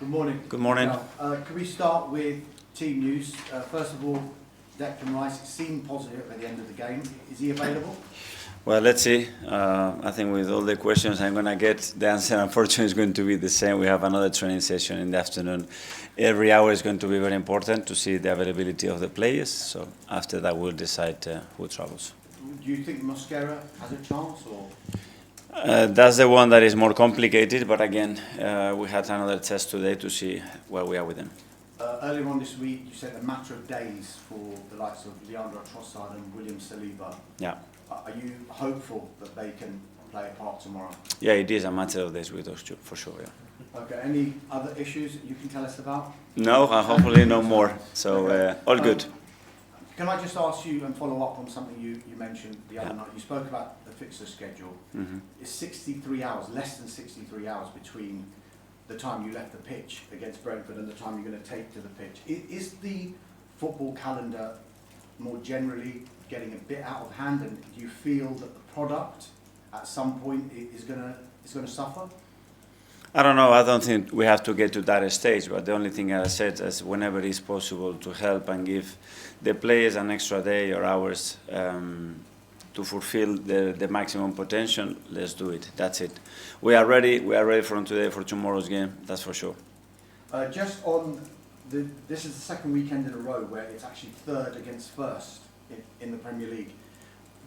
Good morning. Good morning. Can we start with team news? First of all, Declan Rice seemed positive at the end of the game. Is he available? Well, let's see. I think with all the questions I'm going to get, the answer unfortunately is going to be the same. We have another training session in the afternoon. Every hour is going to be very important to see the availability of the players. So after that, we'll decide who travels. Do you think Mosquera has a chance? Or? That's the one that is more complicated. But again, we had another test today to see where we are with him. Earlier on this week, you said a matter of days for the likes of Viktor and Trossard and William Saliba. Yeah. Are you hopeful that they can play a part tomorrow? Yeah, it is a matter of days with those two, for sure, yeah. Okay, any other issues you can tell us about? No, hopefully no more. So okay. All good. Can I just ask you and follow up on something you mentioned the other night? You spoke about the fixture schedule. Mm-hmm. It's 63 hours, less than 63 hours between the time you left the pitch against Brentford and the time you're going to take to the pitch. Is the football calendar more generally getting a bit out of hand, and do you feel that the product at some point is going to suffer? I don't know. I don't think we have to get to that stage. But the only thing I said is whenever it's possible to help and give the players an extra day or hours to fulfill the maximum potential, let's do it. That's it. We are ready. We are ready from today for tomorrow's game. That's for sure. Just on this is the second weekend in a row where it's actually third against first in the Premier League.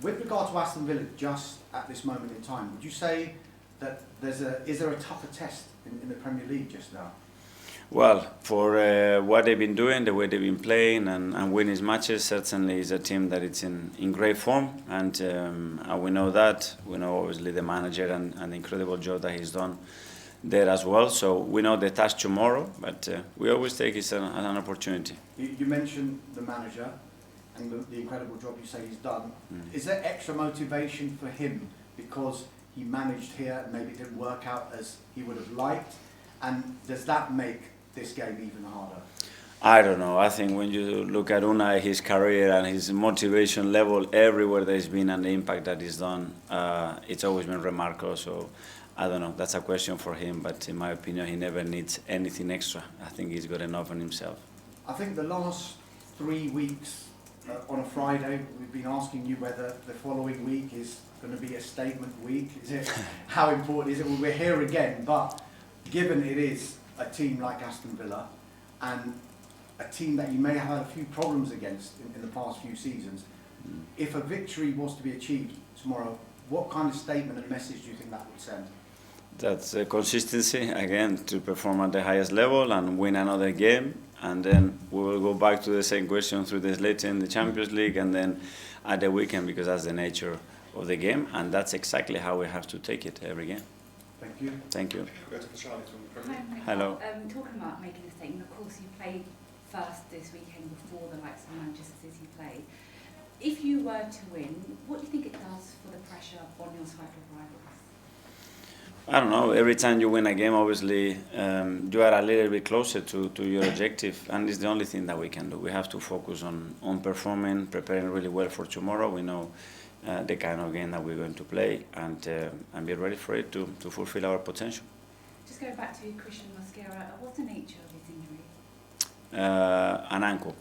With regard to Aston Villa, just at this moment in time, would you say that is there a tougher test in the Premier League just now? Well, for what they've been doing, the way they've been playing and winning matches, certainly is a team that is in great form, and we know that. We know obviously the manager and the incredible job that he's done there as well. So we know the task tomorrow, but we always take it as an opportunity. You mentioned the manager and the incredible job you say he's done. Is there extra motivation for him because he managed here and maybe it didn't work out as he would have liked? And does that make this game even harder? I don't know. I think when you look at Unai, his career and his motivation level everywhere that he's been and the impact that he's done, it's always been remarkable. So I don't know. That's a question for him. But in my opinion, he never needs anything extra. I think he's got enough on himself. I think the last 3 weeks on a Friday, we've been asking you whether the following week is going to be a statement week. Is it? How important is it? Well, we're here again, but given it is a team like Aston Villa and a team that you may have had a few problems against in the past few seasons, if a victory was to be achieved tomorrow, what kind of statement and message do you think that would send? That's consistency, again, to perform at the highest level and win another game. And then we will go back to the same question 3 days later in the Champions League and then at the weekend, because that's the nature of the game. And that's exactly how we have to take it every game. Thank you. Thank you. Hi, Mikel. Hello. Talking about making a statement, of course you played first this weekend before the likes of Manchester City played. If you were to win, what do you think it does for the pressure on your side of rivals? I don't know. Every time you win a game, obviously, you are a little bit closer to your objective, and it's the only thing that we can do. We have to focus on performing, preparing really well for tomorrow. We know the kind of game that we're going to play, and be ready for it to fulfill our potential. Just going back to Christian Mosquera, what's the nature of his injury? An ankle.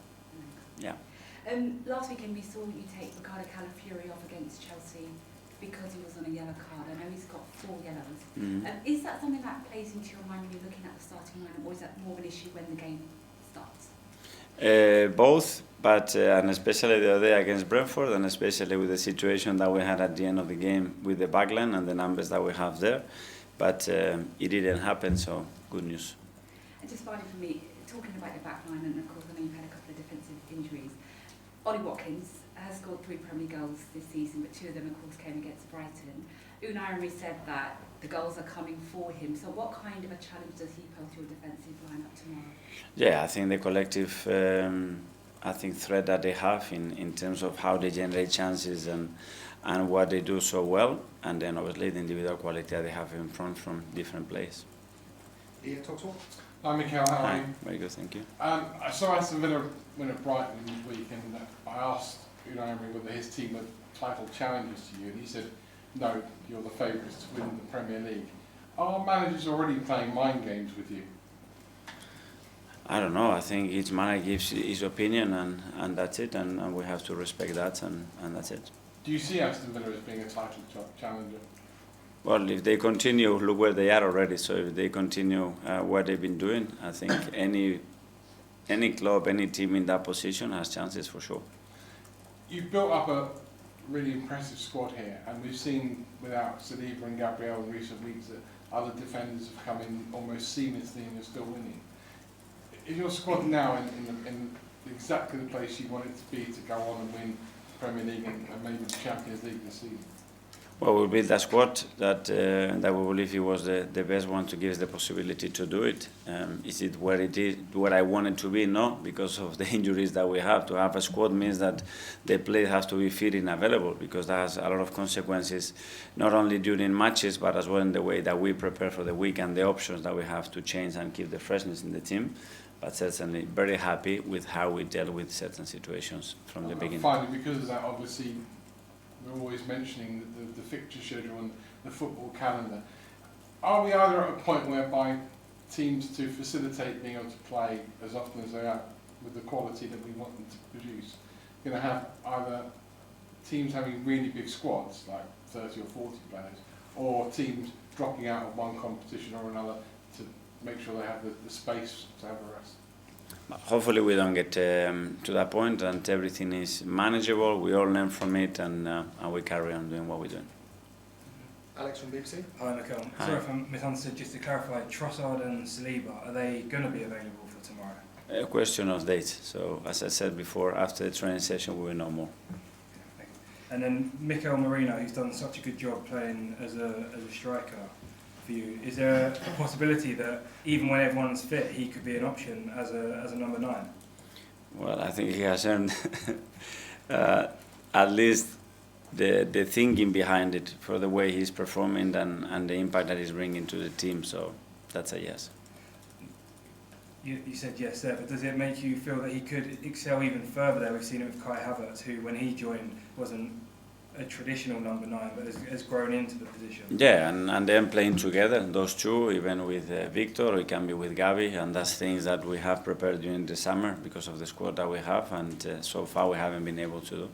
Yeah. Last weekend we saw you take Ricardo Calafiori off against Chelsea because he was on a yellow card. I know he's got 4 yellows. Mm-hmm. Is that something that plays into your mind when you're looking at the starting lineup, or is that more of an issue when the game starts? Both, but and especially the other day against Brentford, and especially with the situation that we had at the end of the game with the backline and the numbers that we have there. But it didn't happen, so good news. And just finally for me, talking about your backline, and of course I know you've had a couple of defensive injuries. Ollie Watkins has scored 3 Premier League goals this season, but 2 of them, of course, came against Brighton. Unai Emery said that the goals are coming for him. So what kind of a challenge does he pose to your defensive lineup tomorrow? Yeah, I think the collective threat that they have in terms of how they generate chances and what they do so well, and then obviously the individual quality that they have in front from different players. Hi Mikel, how are you? Very good, thank you. I saw Aston Villa win at Brighton this week, and I asked Unai Emery whether his team were title challengers to you, and he said, no, you're the favourites to win the Premier League. Are managers already playing mind games with you? I don't know. I think each manager gives his opinion, and that's it, and we have to respect that, and that's it. Do you see Aston Villa as being a title challenger? Well, if they continue, look where they are already. So if they continue what they've been doing, I think any club, any team in that position has chances for sure. You've built up a really impressive squad here, and we've seen without Saliba and Gabriel in recent weeks that other defenders have come in almost seamlessly and you're still winning. Is your squad now in exactly the place you want it to be to go on and win the Premier League and maybe the Champions League this season? Well, we built a squad that we believe it was the best one to give us the possibility to do it. Is it where it is, where I want it to be? No, because of the injuries that we have. To have a squad means that the players have to be fit and available, because that has a lot of consequences, not only during matches, but as well in the way that we prepare for the week and the options that we have to change and keep the freshness in the team. But certainly very happy with how we dealt with certain situations from the beginning. Finally, because of that, obviously, we're always mentioning the fixture schedule and the football calendar. Are we either at a point whereby teams, to facilitate being able to play as often as they are with the quality that we want them to produce, going to have either teams having really big squads, like 30 or 40 players, or teams dropping out of one competition or another to make sure they have the space to have a rest? Hopefully we don't get to that point, and everything is manageable. We all learn from it, and we carry on doing what we're doing. Alex from BBC. Hi, Mikel. Hi. Sorry if I misunderstood. Just to clarify, Trossard and Saliba, are they going to be available for tomorrow? A question of dates. So, as I said before, after the training session, we will know more. And then Mikel Merino, who's done such a good job playing as a striker for you, is there a possibility that even when everyone's fit, he could be an option as a number 9? Well, I think he has earned at least the thinking behind it for the way he's performing and the impact that he's bringing to the team. So that's a yes. You said yes there, but does it make you feel that he could excel even further there? We've seen it with Kai Havertz, who when he joined wasn't a traditional number 9, but has grown into the position. Yeah, and then playing together, those two, even with Viktor, it can be with Gabi, and that's things that we have prepared during the summer because of the squad that we have, and so far we haven't been able to do.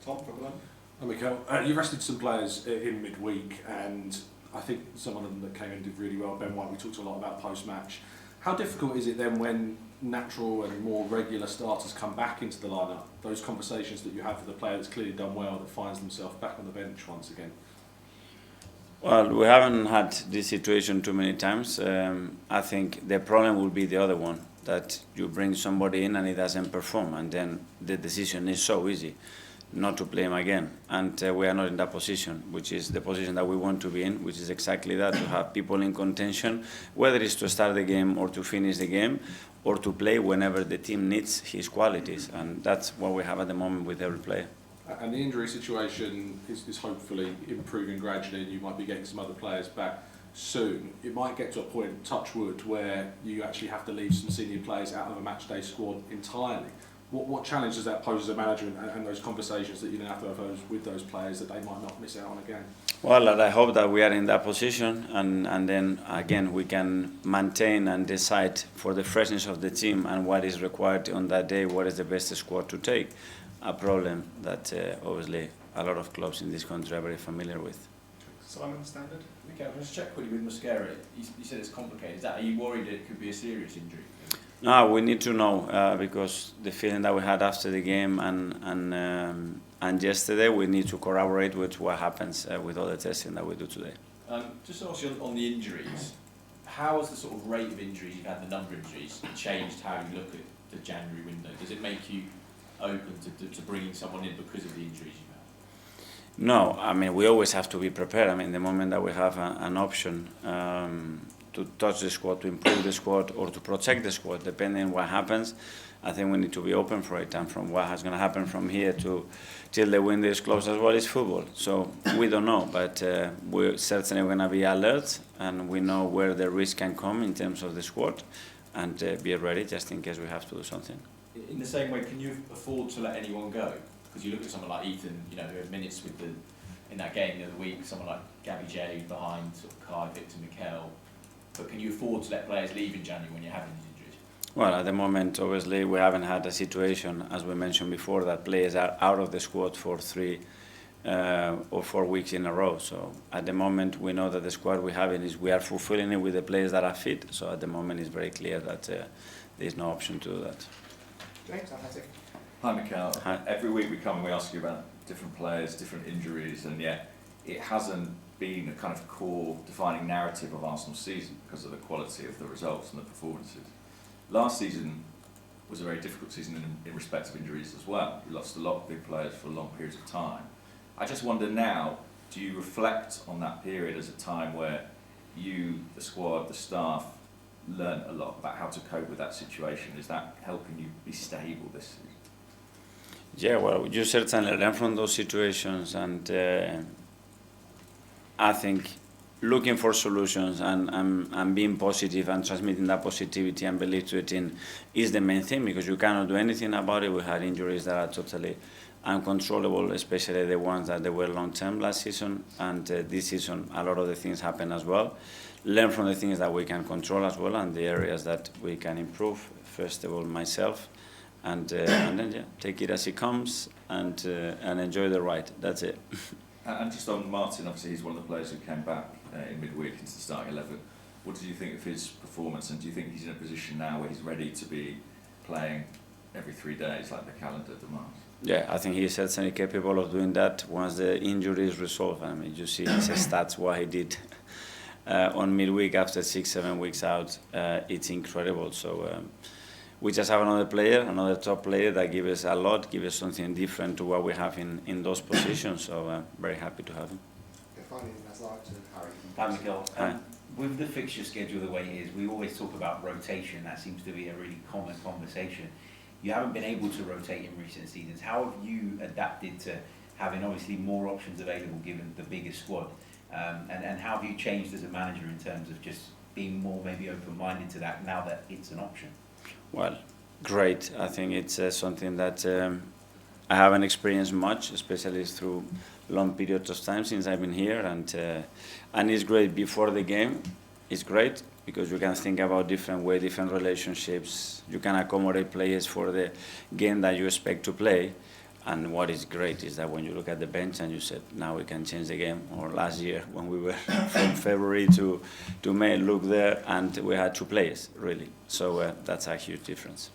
Tom, for Glenn. Hi, Mikel. You rested some players in midweek, and I think some of them that came in did really well. Ben White, we talked a lot about post-match. How difficult is it then when natural and more regular starters come back into the lineup, those conversations that you have with the player that's clearly done well, that finds themselves back on the bench once again? Well, we haven't had this situation too many times. I think the problem will be the other one, that you bring somebody in and he doesn't perform, and then the decision is so easy not to play him again. And we are not in that position, which is the position that we want to be in, which is exactly that, to have people in contention, whether it's to start the game or to finish the game, or to play whenever the team needs his qualities. And that's what we have at the moment with every player. And the injury situation is hopefully improving gradually, and you might be getting some other players back soon. It might get to a point, touch wood, where you actually have to leave some senior players out of a matchday squad entirely. What challenge does that pose as a manager, and those conversations that you now have to have with those players that they might not miss out on again? Well, I hope that we are in that position, and then again we can maintain and decide for the freshness of the team and what is required on that day, what is the best squad to take. A problem that obviously a lot of clubs in this country are very familiar with. Simon, standard. Okay, I'll just check with you with Mosquera. You said it's complicated. Are you worried it could be a serious injury? No, we need to know because the feeling that we had after the game and yesterday, we need to corroborate with what happens with all the testing that we do today. Just to ask you on the injuries, how has the sort of rate of injuries you've had, the number of injuries, changed how you look at the January window? Does it make you open to bringing someone in because of the injuries you've had? No, I mean, we always have to be prepared. I mean, the moment that we have an option to touch the squad, to improve the squad, or to protect the squad, depending on what happens, I think we need to be open for it. And from what is going to happen from here till the window is closed as well is football. So we don't know, but we're certainly going to be alert, and we know where the risk can come in terms of the squad, and be ready just in case we have to do something. In the same way, can you afford to let anyone go? Because you look at someone like Ethan, who had minutes in that game the other week, someone like Gabby J behind sort of Kai, Viktor, Mikel. But can you afford to let players leave in January when you're having these injuries? Well, at the moment, obviously, we haven't had a situation, as we mentioned before, that players are out of the squad for 3 or 4 weeks in a row. So at the moment, we know that the squad we have we are fulfilling it with the players that are fit. So at the moment, it's very clear that there is no option to do that. James, Athletic. Hi, Mikel. Hi. Every week we come and we ask you about different players, different injuries, and yet it hasn't been a kind of core defining narrative of Arsenal's season because of the quality of the results and the performances. Last season was a very difficult season in respect of injuries as well. We lost a lot of big players for long periods of time. I just wonder now, do you reflect on that period as a time where you, the squad, the staff, learned a lot about how to cope with that situation? Is that helping you be stable this season? Yeah, well, you certainly learn from those situations, and I think looking for solutions and being positive and transmitting that positivity and belief to a team is the main thing, because you cannot do anything about it. We had injuries that are totally uncontrollable, especially the ones that they were long-term last season, and this season a lot of the things happen as well. Learn from the things that we can control as well, and the areas that we can improve. First of all, myself, and then take it as it comes, and enjoy the ride. That's it. And just on Martin, obviously he's one of the players who came back in midweek into the starting 11. What do you think of his performance, and do you think he's in a position now where he's ready to be playing every 3 days like the calendar demands? Yeah, I think he's certainly capable of doing that once the injury is resolved. I mean, you see his stats, what he did on midweek after 6-7 weeks out. It's incredible. So we just have another player, another top player that gives us a lot, gives us something different to what we have in those positions. So very happy to have him. Finally, Nazar to Harry. Hi, Mikel. Hi. With the fixture schedule the way it is, we always talk about rotation. That seems to be a really common conversation. You haven't been able to rotate in recent seasons. How have you adapted to having obviously more options available given the bigger squad? And how have you changed as a manager in terms of just being more maybe open-minded to that now that it's an option? Well, great. I think it's something that I haven't experienced much, especially through long periods of time since I've been here, and it's great. Before the game, it's great because you can think about different ways, different relationships. You can accommodate players for the game that you expect to play. And what is great is that when you look at the bench and you said, now we can change the game, or last year when we were from February to May, look there and we had 2 players, really. So that's a huge difference.